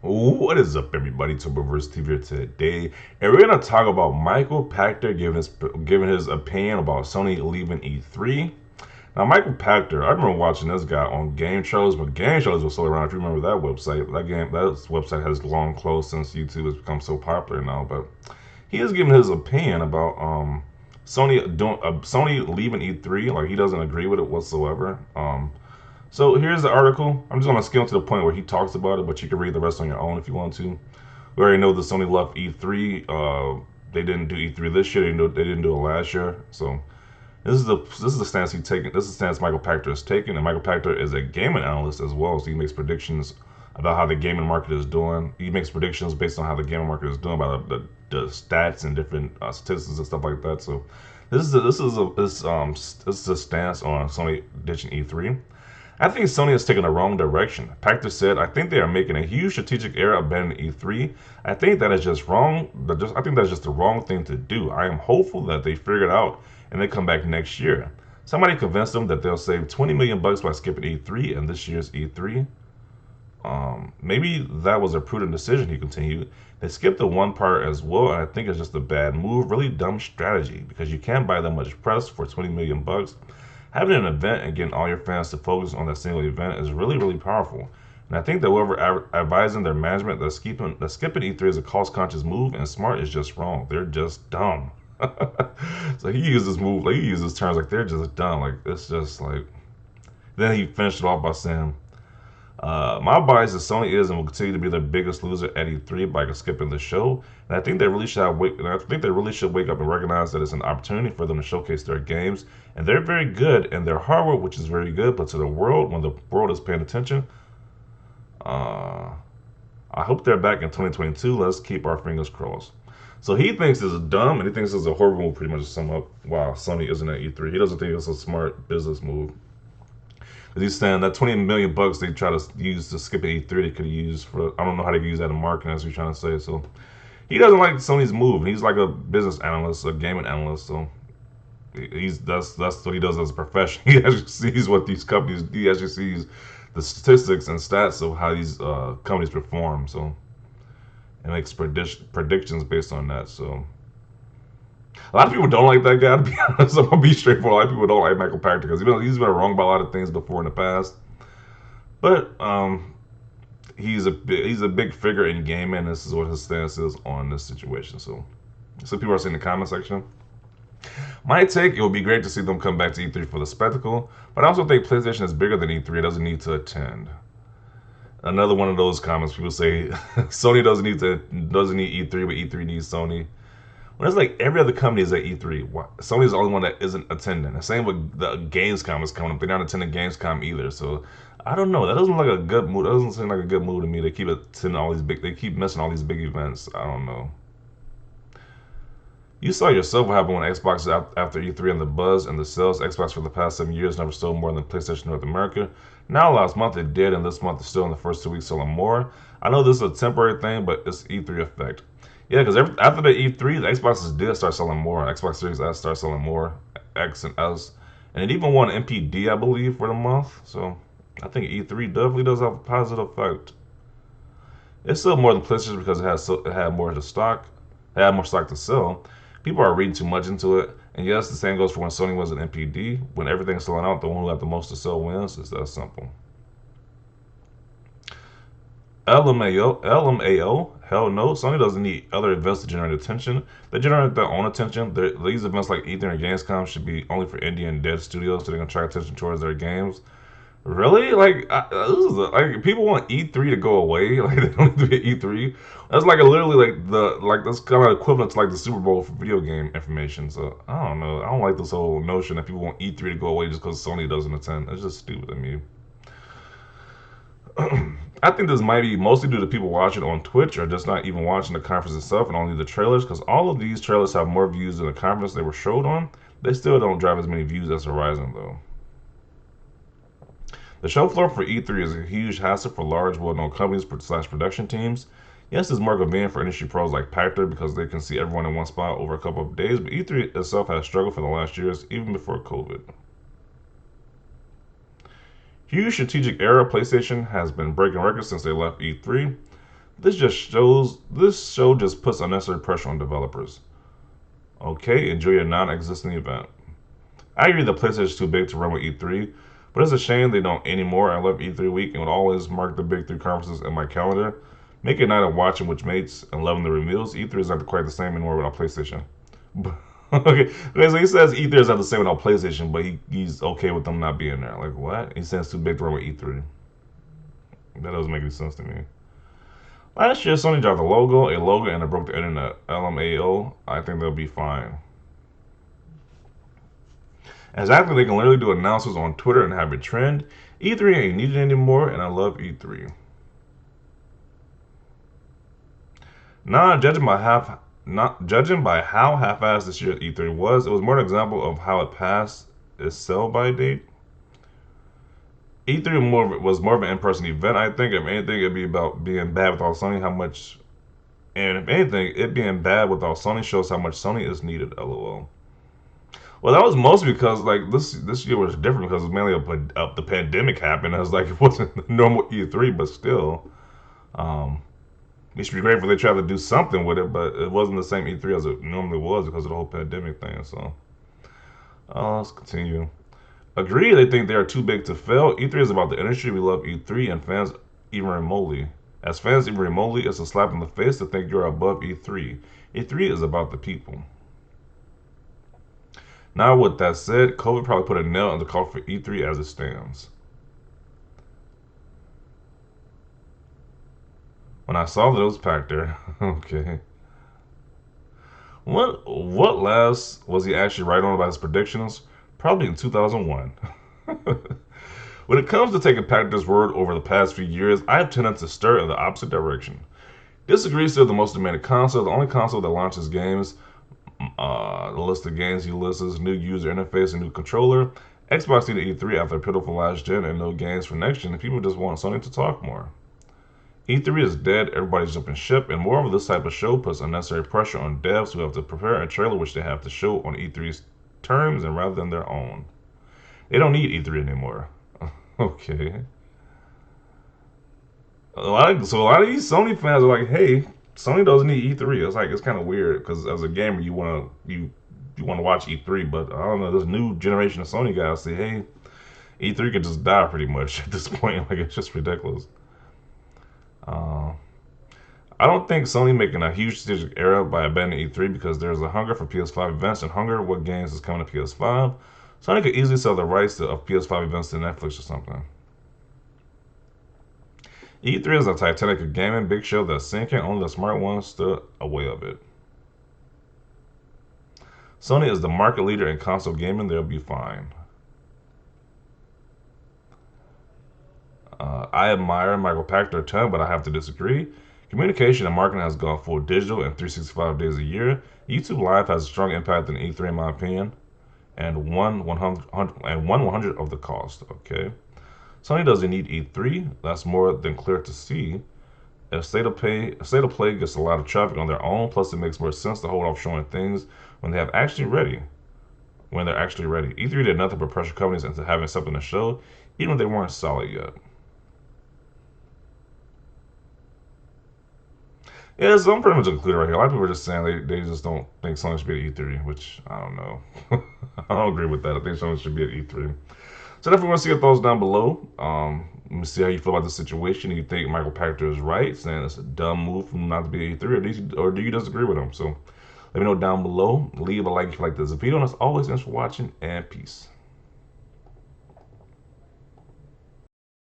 What is up, everybody? Turboverse TV here today, and we're gonna talk about Michael Pachter giving his opinion about Sony leaving E3. Now, Michael Pachter, I remember watching this guy on game shows, but game shows was still around. If you remember that website, that website has long closed since YouTube has become so popular now. But he is giving his opinion about Sony leaving E3. Like he doesn't agree with it whatsoever. So here's the article. I'm just gonna skim to the point where he talks about it, but you can read the rest on your own if you want to. We already know that Sony left E3. They didn't do E3 this year. They didn't do it last year. So this is the stance he's taking. This is the stance Michael Pachter is taking, and Michael Pachter is a gaming analyst as well. So he makes predictions about how the gaming market is doing. He makes predictions based on how the gaming market is doing about the stats and different statistics and stuff like that. So this is a stance on Sony ditching E3. I think Sony has taken the wrong direction. Pachter said, I think they are making a huge strategic error abandoning E3. I think that is just wrong. I think that's just the wrong thing to do. I am hopeful that they figure it out and they come back next year. Somebody convinced them that they'll save 20 million bucks by skipping E3 and this year's E3. Maybe that was a prudent decision, he continued. They skipped the one part as well, and I think it's just a bad move, really dumb strategy, because you can't buy that much press for 20 million bucks. Having an event and getting all your fans to focus on that single event is really, really powerful. And I think that whoever advising their management that skipping E3 is a cost-conscious move and smart is just wrong. They're just dumb. So he he uses terms like they're just dumb. Like it's just like. Then he finished it off by saying, my bias is Sony is and will continue to be the biggest loser at E3 by skipping the show. And I think they really should wake up and recognize that it's an opportunity for them to showcase their games. And they're very good, and their hardware, which is very good, but to the world, when the world is paying attention, uh, I hope they're back in 2022. Let's keep our fingers crossed. So he thinks it's dumb, and he thinks it's a horrible move, pretty much to sum up why Sony isn't at E3. He doesn't think it's a smart business move. He's saying that 20 million bucks they try to use to skip E3 they could have used for I don't know how they could use that in marketing as he's trying to say. So he doesn't like Sony's move. He's like a business analyst, a gaming analyst. So that's what he does as a profession. He actually sees what these companies. He actually sees the statistics and stats of how these companies perform. So and makes predictions based on that. So a lot of people don't like that guy. To be honest, I'm gonna be straightforward. A lot of people don't like Michael Pachter because he's been wrong about a lot of things before in the past. But he's a big figure in gaming. This is what his stance is on this situation. So people are saying in the comment section. My take: it would be great to see them come back to E3 for the spectacle, but I also think PlayStation is bigger than E3. It doesn't need to attend. Another one of those comments. People say Sony doesn't need E3, but E3 needs Sony. When it's like every other company is at E3, Sony's the only one that isn't attending. The same with the Gamescom is coming up. They're not attending Gamescom either. So I don't know. That doesn't look like a good move. That doesn't seem like a good move to me. They keep attending all these big. They keep missing all these big events. I don't know. You saw yourself what happened when Xbox after E3 and the buzz and the sales. Xbox for the past 7 years never sold more than PlayStation North America. Now last month it did, and this month is still in the first 2 weeks selling more. I know this is a temporary thing, but it's E3 effect. Yeah, because after the E3, the Xboxes did start selling more. Xbox Series S started selling more, X and S, and it even won MPD, I believe, for the month. So I think E3 definitely does have a positive effect. It's still more than PlayStation because it had more to stock, it had more stock to sell. People are reading too much into it, and yes, the same goes for when Sony was an MPD. When everything's selling out, the one who got the most to sell wins. It's that simple. LMAO, hell no. Sony doesn't need other events to generate attention. They generate their own attention. These events like E3 and Gamescom should be only for indie and dead studios, so they can attract attention towards their games. Really? Like people want E3 to go away. Like they don't need to be E3. That's like literally that's kind of equivalent to like the Super Bowl for video game information. So I don't know. I don't like this whole notion that people want E3 to go away just because Sony doesn't attend. It's just stupid to me. I think this might be mostly due to people watching on Twitch or just not even watching the conference itself and only the trailers, because all of these trailers have more views than the conference they were showed on. They still don't drive as many views as Horizon, though. The show floor for E3 is a huge hassle for large, well-known companies slash production teams. Yes, it's more convenient for industry pros like Pachter because they can see everyone in one spot over a couple of days, but E3 itself has struggled for the last years, even before COVID. Huge strategic error. PlayStation has been breaking records since they left E3. This show just puts unnecessary pressure on developers. Okay, enjoy your non-existent event. I agree the PlayStation is too big to run with E3, but it's a shame they don't anymore. I love E3 week and would always mark the big three conferences in my calendar. Make it a night of watching with mates and loving the reveals. E3 is not quite the same anymore without PlayStation. Okay, so he says E3 is not the same without PlayStation, but he's okay with them not being there. Like, what? He says it's too big to run with E3. That doesn't make any sense to me. Last year, Sony dropped a logo, and it broke the internet. LMAO. I think they'll be fine. Exactly, they can literally do announcements on Twitter and have it trend. E3 ain't needed anymore, and I love E3. Not judging by how half-assed this year's E3 was, it was more an example of how it passed its sell-by date. E3 was more of an in-person event. I think if anything, it'd be about being bad without Sony. And if anything, it being bad without Sony shows how much Sony is needed. LOL. Well, that was mostly because like this year was different because it was mainly the pandemic happened. I was like it wasn't the normal E3, but still, you should be grateful they tried to do something with it, but it wasn't the same E3 as it normally was because of the whole pandemic thing. So, let's continue. Agree, they think they are too big to fail. E3 is about the industry. We love E3 and fans even remotely. As fans even remotely, it's a slap in the face to think you're above E3. E3 is about the people. Now, with that said, COVID probably put a nail in the coffin for E3 as it stands. When I saw that it was Pachter, okay. What last was he actually right on about his predictions? Probably in 2001. When it comes to taking Pachter's word over the past few years, I have tended to stir in the opposite direction. Disagree still the most demanded console, the only console that launches games, the list of games he lists, new user interface, and new controller. Xbox needed E3 after a pitiful last gen and no games for next gen, and people just want Sony to talk more. E3 is dead, everybody's jumping ship, and moreover, this type of show puts unnecessary pressure on devs who have to prepare a trailer which they have to show on E3's terms and rather than their own. They don't need E3 anymore. Okay. So a lot of these Sony fans are like, hey, Sony doesn't need E3. It's like it's kind of weird because as a gamer you want to watch E3, but I don't know. This new generation of Sony guys say, hey, E3 could just die pretty much at this point. Like it's just ridiculous. I don't think Sony making a huge strategic error by abandoning E3 because there's a hunger for PS5 events and hunger what games is coming to PS5. Sony could easily sell the rights of PS5 events to Netflix or something. E3 is a Titanic of gaming, big show that's sinking, only the smart ones stood away of it. Sony is the market leader in console gaming, they'll be fine. I admire Michael Pachter a ton, but I have to disagree. Communication and marketing has gone full digital and 365 days a year. YouTube Live has a strong impact in E3 in my opinion, and one 100 of the cost. Okay, Sony doesn't need E3. That's more than clear to see. A state of play gets a lot of traffic on their own. Plus, it makes more sense to hold off showing things when they're actually ready. E3 did nothing but pressure companies into having something to show, even if they weren't solid yet. Yeah, so I'm pretty much included right here. A lot of people are just saying they just don't think Sony should be at E3, which I don't know. I don't agree with that. I think Sony should be at E3. So definitely want to see your thoughts down below. Let me see how you feel about the situation. Do you think Michael Pachter is right, saying it's a dumb move for him not to be at E3, or do you disagree with him? So let me know down below. Leave a like if you like this video. And as always, thanks for watching, and peace.